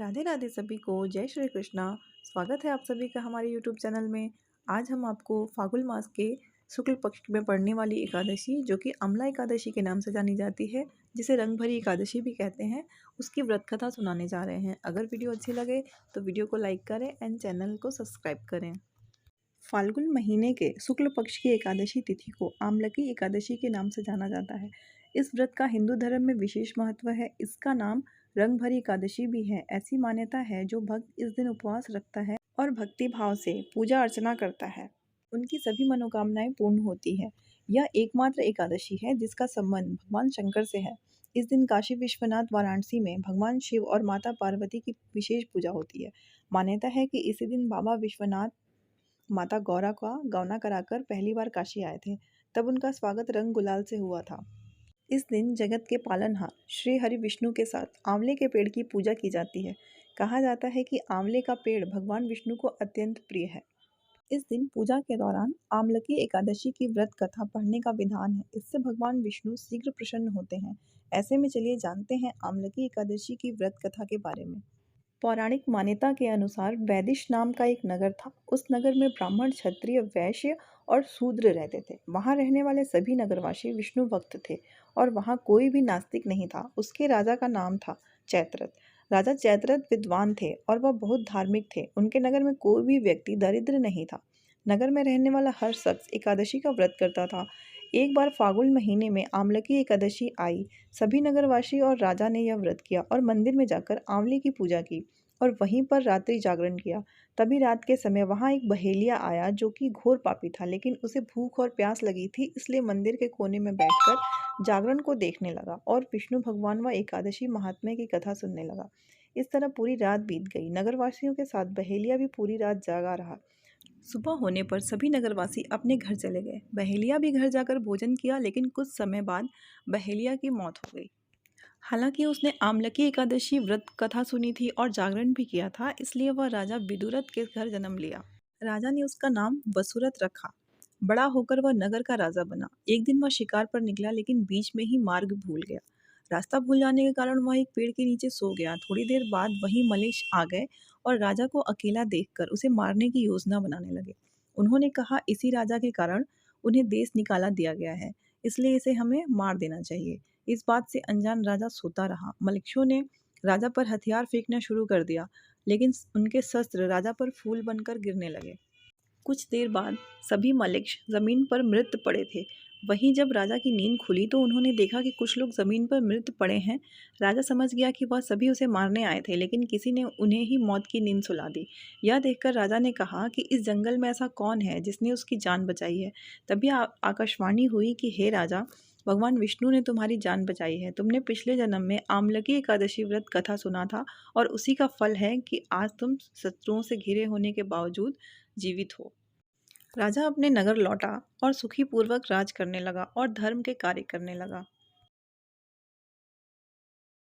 राधे राधे सभी को, जय श्री कृष्णा। स्वागत है आप सभी का हमारे यूट्यूब चैनल में। आज हम आपको फागुन मास के शुक्ल पक्ष में पड़ने वाली एकादशी, जो कि अमला एकादशी के नाम से जानी जाती है, जिसे रंग भरी एकादशी भी कहते हैं, उसकी व्रत कथा सुनाने जा रहे हैं। अगर वीडियो अच्छी लगे तो वीडियो को लाइक करें एंड चैनल को सब्सक्राइब करें। फाल्गुन महीने के शुक्ल पक्ष की एकादशी तिथि को आमलकी एकादशी के नाम से जाना जाता है। इस व्रत का हिंदू धर्म में विशेष महत्व है। इसका नाम रंग भरी एकादशी भी है। ऐसी मान्यता है जो भक्त इस दिन उपवास रखता है और भक्ति भाव से पूजा अर्चना करता है, उनकी सभी मनोकामनाएं पूर्ण होती है। यह एकमात्र एकादशी है जिसका संबंध भगवान शंकर से है। इस दिन काशी विश्वनाथ वाराणसी में भगवान शिव और माता पार्वती की विशेष पूजा होती है। मान्यता है कि इसी दिन बाबा विश्वनाथ माता गौरा का गौना कराकर पहली बार काशी आए थे। तब उनका स्वागत रंग गुलाल से हुआ था। इस दिन जगत के पालनहार श्री हरि विष्णु के साथ आंवले के पेड़ की पूजा की जाती है। कहा जाता है कि आंवले का पेड़ भगवान विष्णु को अत्यंत प्रिय है। इस दिन पूजा के दौरान आमलकी एकादशी की व्रत कथा पढ़ने का विधान है। इससे भगवान विष्णु शीघ्र प्रसन्न होते हैं। ऐसे में चलिए जानते हैं आमलकी एकादशी की व्रत कथा के बारे में। पौराणिक मान्यता के अनुसार वैदिश नाम का एक नगर था। उस नगर में ब्राह्मण, क्षत्रिय, वैश्य और शूद्र रहते थे। वहां रहने वाले सभी नगरवासी विष्णु भक्त थे और वहां कोई भी नास्तिक नहीं था। उसके राजा का नाम था चैत्रथ। राजा चैत्रथ विद्वान थे और वह बहुत धार्मिक थे। उनके नगर में कोई भी व्यक्ति दरिद्र नहीं था। नगर में रहने वाला हर शख्स एकादशी का व्रत करता था। एक बार फागुन महीने में आमलकी एकादशी आई। सभी नगरवासी और राजा ने यह व्रत किया और मंदिर में जाकर आंवले की पूजा की और वहीं पर रात्रि जागरण किया। तभी रात के समय वहां एक बहेलिया आया जो कि घोर पापी था, लेकिन उसे भूख और प्यास लगी थी, इसलिए मंदिर के कोने में बैठकर जागरण को देखने लगा और विष्णु भगवान व एकादशी महात्म्य की कथा सुनने लगा। इस तरह पूरी रात बीत गई। नगरवासियों के साथ बहेलिया भी पूरी रात जागा रहा। सुबह होने पर सभी नगरवासी अपने घर चले गए। बहेलिया भी घर जाकर भोजन किया, लेकिन कुछ समय बाद बहेलिया की मौत हो गई। हालांकि उसने आमलकी एकादशी व्रत कथा सुनी थी और जागरण भी किया था, इसलिए वह राजा विदुरथ के घर जन्म लिया। राजा ने उसका नाम वसुरथ रखा। बड़ा होकर वह नगर का राजा बना। एक दिन वह शिकार पर निकला, लेकिन बीच में ही मार्ग भूल गया। रास्ता भूल जाने के कारण वह एक पेड़ के नीचे सो गया। थोड़ी देर बाद वहीं मलेच्छ आ गए और राजा को अकेला देखकर उसे मारने की योजना बनाने लगे। उन्होंने कहा, इसी राजा के कारण उन्हें देश निकाला दिया गया है, इसलिए इसे हमें मार देना चाहिए। इस बात से अनजान राजा सोता रहा। मलेच्छों ने राजा पर हथियार फेंकना शुरू कर दिया, लेकिन उनके शस्त्र राजा पर फूल बनकर गिरने लगे। कुछ देर बाद सभी मलेच्छ जमीन पर मृत पड़े थे। वहीं जब राजा की नींद खुली तो उन्होंने देखा कि कुछ लोग जमीन पर मृत पड़े हैं। राजा समझ गया कि वह सभी उसे मारने आए थे, लेकिन किसी ने उन्हें ही मौत की नींद सुला दी। यह देखकर राजा ने कहा कि इस जंगल में ऐसा कौन है जिसने उसकी जान बचाई है। तभी आकाशवाणी हुई कि हे राजा, भगवान विष्णु ने तुम्हारी जान बचाई है। तुमने पिछले जन्म में आमलकी एकादशी व्रत कथा सुना था और उसी का फल है कि आज तुम शत्रुओं से घिरे होने के बावजूद जीवित हो। राजा अपने नगर लौटा और सुखी पूर्वक राज करने लगा और धर्म के कार्य करने लगा।